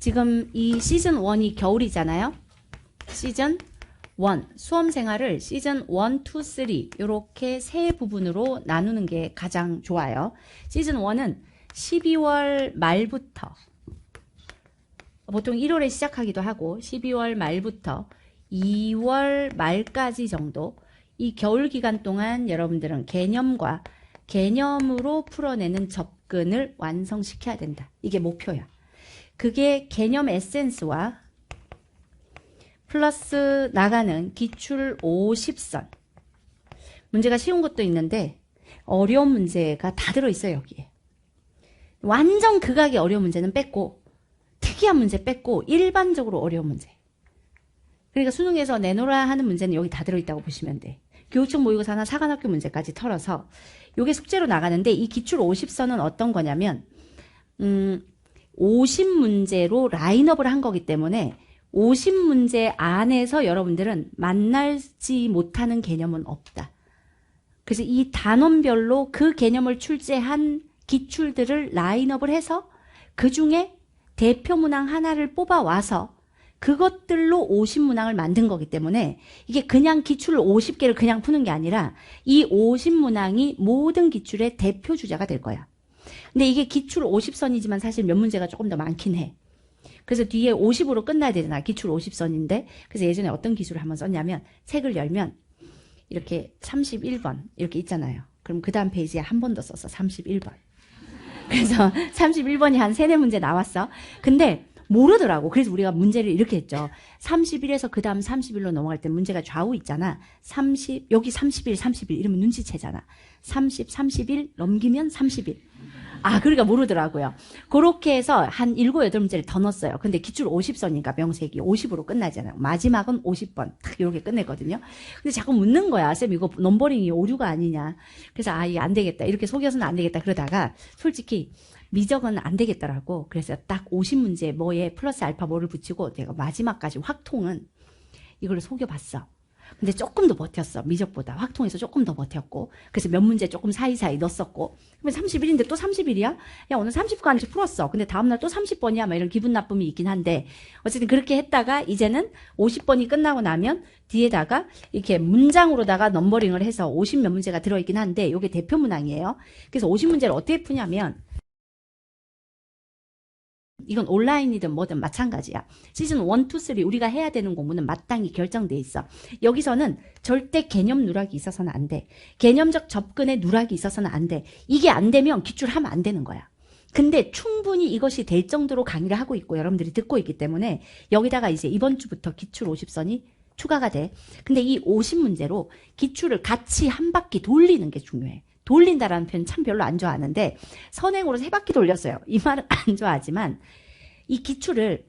지금 이 시즌 1이 겨울이잖아요. 시즌 1 수험 생활을 시즌 1, 2, 3 이렇게 세 부분으로 나누는 게 가장 좋아요. 시즌 1은 12월 말부터 보통 1월에 시작하기도 하고 12월 말부터 2월 말까지 정도 이 겨울 기간 동안 여러분들은 개념으로 풀어내는 접근을 완성시켜야 된다. 이게 목표야. 그게 개념 에센스와 플러스 나가는 기출 50선. 문제가 쉬운 것도 있는데 어려운 문제가 다 들어있어요. 여기에. 완전 극악의 어려운 문제는 뺐고 특이한 문제 뺐고 일반적으로 어려운 문제. 그러니까 수능에서 내놓으라 하는 문제는 여기 다 들어있다고 보시면 돼. 교육청 모의고사나 사관학교 문제까지 털어서 이게 숙제로 나가는데 이 기출 50선은 어떤 거냐면 50문제로 라인업을 한 거기 때문에 50문제 안에서 여러분들은 만나지 못하는 개념은 없다. 그래서 이 단원별로 그 개념을 출제한 기출들을 라인업을 해서 그 중에 대표 문항 하나를 뽑아와서 그것들로 50문항을 만든 거기 때문에 이게 그냥 기출 50개를 그냥 푸는 게 아니라 이 50문항이 모든 기출의 대표 주자가 될 거야. 근데 이게 기출 50선이지만 사실 몇 문제가 조금 더 많긴 해. 그래서 뒤에 50으로 끝나야 되잖아. 기출 50선인데. 그래서 예전에 어떤 기술을 한번 썼냐면 책을 열면 이렇게 31번 이렇게 있잖아요. 그럼 그 다음 페이지에 한 번 더 썼어. 31번. 그래서 31번이 한 3, 4문제 나왔어. 근데 모르더라고. 그래서 우리가 문제를 이렇게 했죠. 31에서 그 다음 31로 넘어갈 때 문제가 좌우 있잖아. 30, 여기 31, 31 이러면 눈치채잖아. 30, 31 넘기면 31. 아, 그러니까 모르더라고요. 그렇게 해서 한 7, 8문제를 더 넣었어요. 근데 기출 50선이니까 명색이 50으로 끝나잖아요. 마지막은 50번. 딱 이렇게 끝냈거든요. 근데 자꾸 묻는 거야. 쌤, 이거 넘버링이 오류가 아니냐. 그래서 아, 이게 안 되겠다. 이렇게 속여서는 안 되겠다. 그러다가 솔직히 미적은 안 되겠더라고. 그래서 딱 50문제 뭐에 플러스 알파 뭐를 붙이고 내가 마지막까지 확통은 이걸 속여봤어. 근데 조금 더 버텼어. 미적보다. 확통에서 조금 더 버텼고. 그래서 몇 문제 조금 사이사이 넣었었고. 그러면 31인데 또 31이야? 야, 오늘 30번씩 풀었어. 근데 다음날 또 30번이야? 막 이런 기분 나쁨이 있긴 한데. 어쨌든 그렇게 했다가 이제는 50번이 끝나고 나면 뒤에다가 이렇게 문장으로다가 넘버링을 해서 50 몇 문제가 들어있긴 한데 이게 대표 문항이에요. 그래서 50문제를 어떻게 푸냐면 이건 온라인이든 뭐든 마찬가지야. 시즌 1, 2, 3 우리가 해야 되는 공부는 마땅히 결정돼 있어. 여기서는 절대 개념 누락이 있어서는 안 돼. 개념적 접근에 누락이 있어서는 안 돼. 이게 안 되면 기출하면 안 되는 거야. 근데 충분히 이것이 될 정도로 강의를 하고 있고 여러분들이 듣고 있기 때문에 여기다가 이제 이번 주부터 기출 50선이 추가가 돼. 근데 이 50문제로 기출을 같이 한 바퀴 돌리는 게 중요해. 돌린다라는 표현 참 별로 안 좋아하는데 선행으로 3바퀴 돌렸어요. 이 말은 안 좋아하지만 이 기출을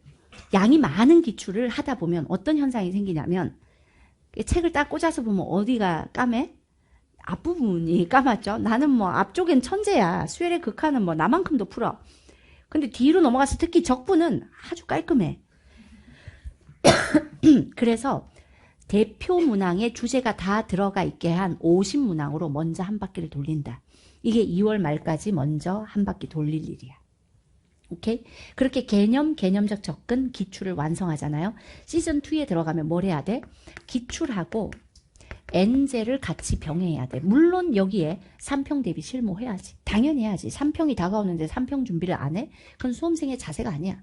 양이 많은 기출을 하다 보면 어떤 현상이 생기냐면 책을 딱 꽂아서 보면 어디가 까매? 앞부분이 까맣죠. 나는 뭐 앞쪽엔 천재야. 수열의 극한은 뭐 나만큼도 풀어. 근데 뒤로 넘어가서 특히 적부는 아주 깔끔해. 그래서 대표 문항에 주제가 다 들어가 있게 한 50문항으로 먼저 한 바퀴를 돌린다. 이게 2월 말까지 먼저 한 바퀴 돌릴 일이야. 오케이? 그렇게 개념적 접근, 기출을 완성하잖아요. 시즌2에 들어가면 뭘 해야 돼? 기출하고 엔제를 같이 병행해야 돼. 물론 여기에 3평 대비 실무해야지. 당연히 해야지. 3평이 다가오는데 3평 준비를 안 해? 그건 수험생의 자세가 아니야.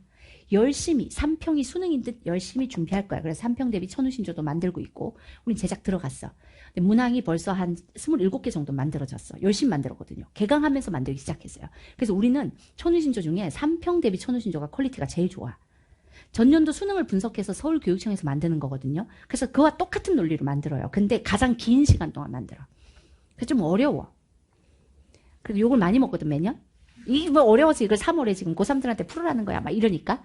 열심히 3평이 수능인 듯 열심히 준비할 거야. 그래서 3평 대비 천우신조도 만들고 있고 우린 제작 들어갔어. 근데 문항이 벌써 한 27개 정도 만들어졌어. 열심히 만들었거든요. 개강하면서 만들기 시작했어요. 그래서 우리는 천우신조 중에 3평 대비 천우신조가 퀄리티가 제일 좋아. 전년도 수능을 분석해서 서울교육청에서 만드는 거거든요. 그래서 그와 똑같은 논리로 만들어요. 근데 가장 긴 시간 동안 만들어. 그래서 좀 어려워. 그래도 욕을 많이 먹거든 매년. 이게 뭐 어려워서 이걸 3월에 지금 고3들한테 풀으라는 거야. 막 이러니까.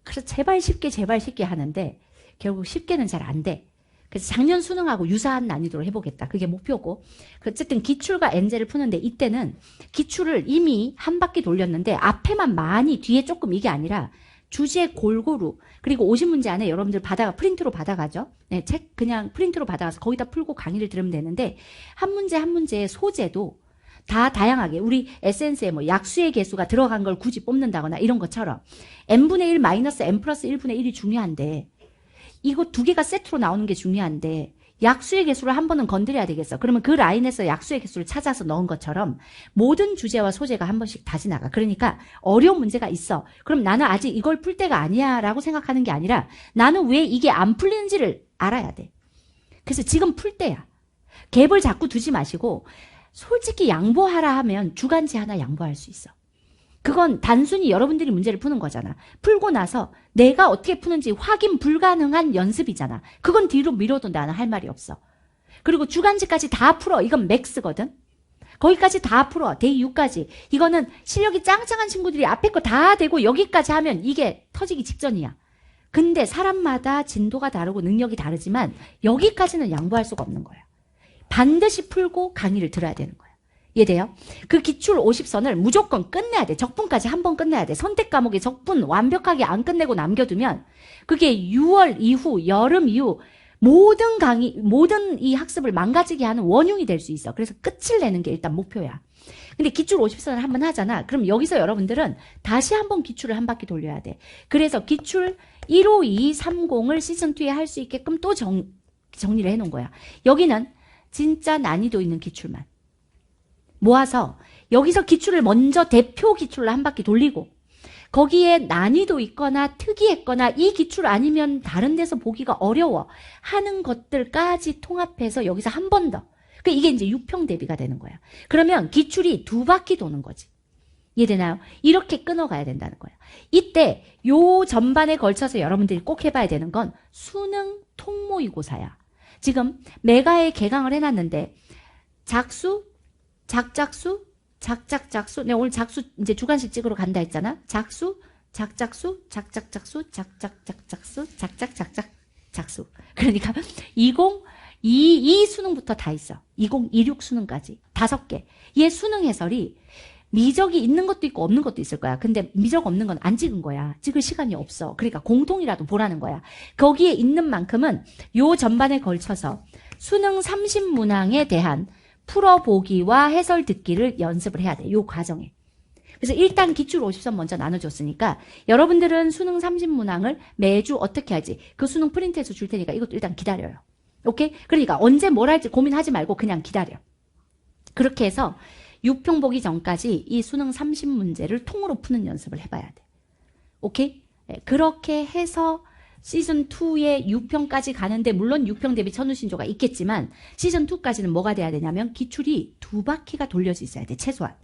그래서 제발 쉽게 하는데 결국 쉽게는 잘 안 돼. 그래서 작년 수능하고 유사한 난이도로 해보겠다. 그게 목표고. 어쨌든 기출과 엔제를 푸는데 이때는 기출을 이미 한 바퀴 돌렸는데 앞에만 많이 뒤에 조금 이게 아니라 주제 골고루 그리고 50문제 안에 여러분들 프린트로 받아가죠. 네, 책 그냥 프린트로 받아가서 거기다 풀고 강의를 들으면 되는데 한 문제 한 문제의 소재도 다 다양하게 우리 에센스에 뭐 약수의 개수가 들어간 걸 굳이 뽑는다거나 이런 것처럼 n분의 1 마이너스 n 플러스 1분의 1이 중요한데 이거 두 개가 세트로 나오는 게 중요한데 약수의 개수를 한 번은 건드려야 되겠어. 그러면 그 라인에서 약수의 개수를 찾아서 넣은 것처럼 모든 주제와 소재가 한 번씩 다 지나가. 그러니까 어려운 문제가 있어. 그럼 나는 아직 이걸 풀 때가 아니야 라고 생각하는 게 아니라 나는 왜 이게 안 풀리는지를 알아야 돼. 그래서 지금 풀 때야. 갭을 자꾸 두지 마시고 솔직히 양보하라 하면 주간지 하나 양보할 수 있어. 그건 단순히 여러분들이 문제를 푸는 거잖아. 풀고 나서 내가 어떻게 푸는지 확인 불가능한 연습이잖아. 그건 뒤로 미뤄도 나는 할 말이 없어. 그리고 주간지까지 다 풀어. 이건 맥스거든. 거기까지 다 풀어. 데이 6까지. 이거는 실력이 짱짱한 친구들이 앞에 거 다 되고 여기까지 하면 이게 터지기 직전이야. 근데 사람마다 진도가 다르고 능력이 다르지만 여기까지는 양보할 수가 없는 거야. 반드시 풀고 강의를 들어야 되는 거야. 이해돼요? 그 기출 50선을 무조건 끝내야 돼. 적분까지 한 번 끝내야 돼. 선택 과목의 적분 완벽하게 안 끝내고 남겨두면 그게 6월 이후, 여름 이후 모든 강의, 모든 이 학습을 망가지게 하는 원흉이 될 수 있어. 그래서 끝을 내는 게 일단 목표야. 근데 기출 50선을 한 번 하잖아. 그럼 여기서 여러분들은 다시 한 번 기출을 한 바퀴 돌려야 돼. 그래서 기출 15230을 시즌2에 할 수 있게끔 또 정리를 해놓은 거야. 여기는 진짜 난이도 있는 기출만 모아서 여기서 기출을 먼저 대표 기출로 한 바퀴 돌리고 거기에 난이도 있거나 특이했거나 이 기출 아니면 다른 데서 보기가 어려워 하는 것들까지 통합해서 여기서 한 번 더. 이게 이제 6평 대비가 되는 거야. 그러면 기출이 2바퀴 도는 거지. 이해되나요? 이렇게 끊어가야 된다는 거야. 이때 요 전반에 걸쳐서 여러분들이 꼭 해봐야 되는 건 수능 통모의고사야. 지금 메가에 개강을 해놨는데 작수, 작작수, 작작작수. 내가 오늘 작수 이제 주간식 찍으러 간다 했잖아. 작수, 작작수, 작작작수, 작작작작수, 작작작작작수. 그러니까 2022 수능부터 다 있어. 2026 수능까지 5개. 얘 수능 해설이 미적이 있는 것도 있고 없는 것도 있을 거야. 근데 미적 없는 건 안 찍은 거야. 찍을 시간이 없어. 그러니까 공통이라도 보라는 거야. 거기에 있는 만큼은 요 전반에 걸쳐서 수능 30문항에 대한 풀어보기와 해설 듣기를 연습을 해야 돼. 요 과정에. 그래서 일단 기출 50선 먼저 나눠줬으니까 여러분들은 수능 30문항을 매주 어떻게 할지 그 수능 프린트해서 줄 테니까 이것도 일단 기다려요. 오케이? 그러니까 언제 뭘 할지 고민하지 말고 그냥 기다려. 그렇게 해서 6평 보기 전까지 이 수능 30문제를 통으로 푸는 연습을 해봐야 돼. 오케이? 네, 그렇게 해서 시즌2의 6평까지 가는데 물론 6평 대비 천우신조가 있겠지만 시즌2까지는 뭐가 돼야 되냐면 기출이 2바퀴가 돌려져 있어야 돼. 최소한.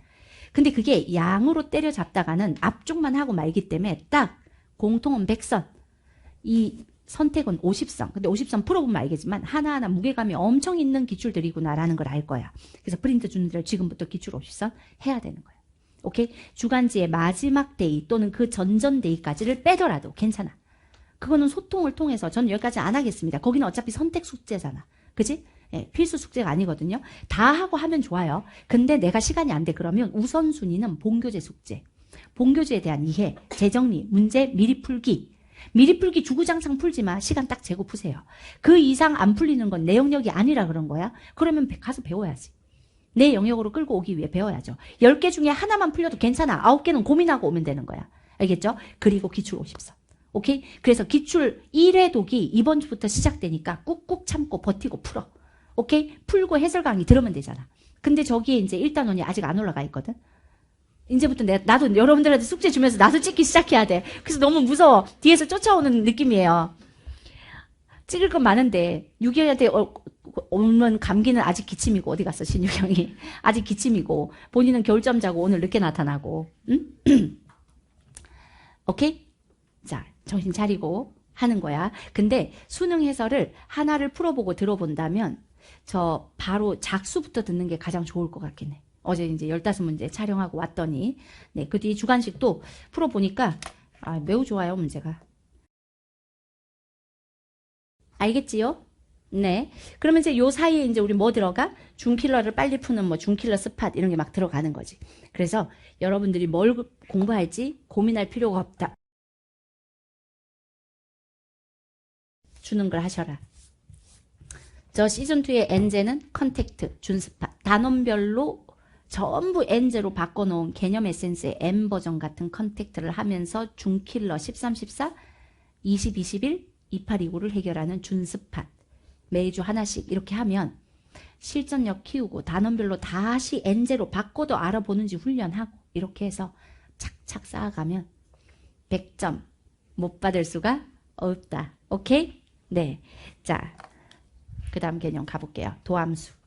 근데 그게 양으로 때려잡다가는 앞쪽만 하고 말기 때문에 딱 공통은 100선. 이 선택은 50선. 근데 50선 풀어보면 알겠지만 하나하나 무게감이 엄청 있는 기출들이구나라는 걸 알 거야. 그래서 프린트 주는 대로 지금부터 기출 50선 해야 되는 거야. 오케이? 주간지의 마지막 데이 또는 그 전전 데이까지를 빼더라도 괜찮아. 그거는 소통을 통해서 저는 여기까지 안 하겠습니다. 거기는 어차피 선택 숙제잖아. 그지? 예, 필수 숙제가 아니거든요. 다 하고 하면 좋아요. 근데 내가 시간이 안 돼. 그러면 우선순위는 본교재 숙제. 본교재에 대한 이해, 재정리, 문제 미리 풀기. 미리 풀기 주구장창 풀지 마. 시간 딱 재고 푸세요. 그 이상 안 풀리는 건 내 영역이 아니라 그런 거야. 그러면 가서 배워야지. 내 영역으로 끌고 오기 위해 배워야죠. 10개 중에 하나만 풀려도 괜찮아. 9개는 고민하고 오면 되는 거야. 알겠죠? 그리고 기출 50선. 오케이? 그래서 기출 1회 독이 이번 주부터 시작되니까 꾹꾹 참고 버티고 풀어. 오케이? 풀고 해설 강의 들으면 되잖아. 근데 저기에 이제 1단원이 아직 안 올라가 있거든. 이제부터 나도 여러분들한테 숙제 주면서 나도 찍기 시작해야 돼. 그래서 너무 무서워. 뒤에서 쫓아오는 느낌이에요. 찍을 건 많은데 6일한테 오면 감기는 아직 기침이고 어디 갔어 신유경이. 아직 기침이고 본인은 겨울잠 자고 오늘 늦게 나타나고. 응? 오케이? 자, 정신 차리고 하는 거야. 근데 수능 해설을 하나를 풀어보고 들어본다면 저 바로 작수부터 듣는 게 가장 좋을 것 같긴 해. 어제 이제 15문제 촬영하고 왔더니 네, 그 뒤 주간식도 풀어보니까 매우 좋아요, 문제가. 알겠지요? 네. 그러면 이제 요 사이에 이제 우리 뭐 들어가? 중킬러를 빨리 푸는 뭐 중킬러 스팟 이런 게 막 들어가는 거지. 그래서 여러분들이 뭘 공부할지 고민할 필요가 없다. 주는 걸 하셔라. 저 시즌2의 엔제는 컨택트, 준스팟, 단원별로 전부 N제로 바꿔놓은 개념 에센스의 N 버전 같은 컨택트를 하면서 준킬러 13, 14, 20, 21, 28, 29를 해결하는 준스팟 매주 하나씩 이렇게 하면 실전력 키우고 단원별로 다시 N제로 바꿔도 알아보는지 훈련하고 이렇게 해서 착착 쌓아가면 100점 못 받을 수가 없다. 오케이? 네. 자, 그 다음 개념 가볼게요. 도함수.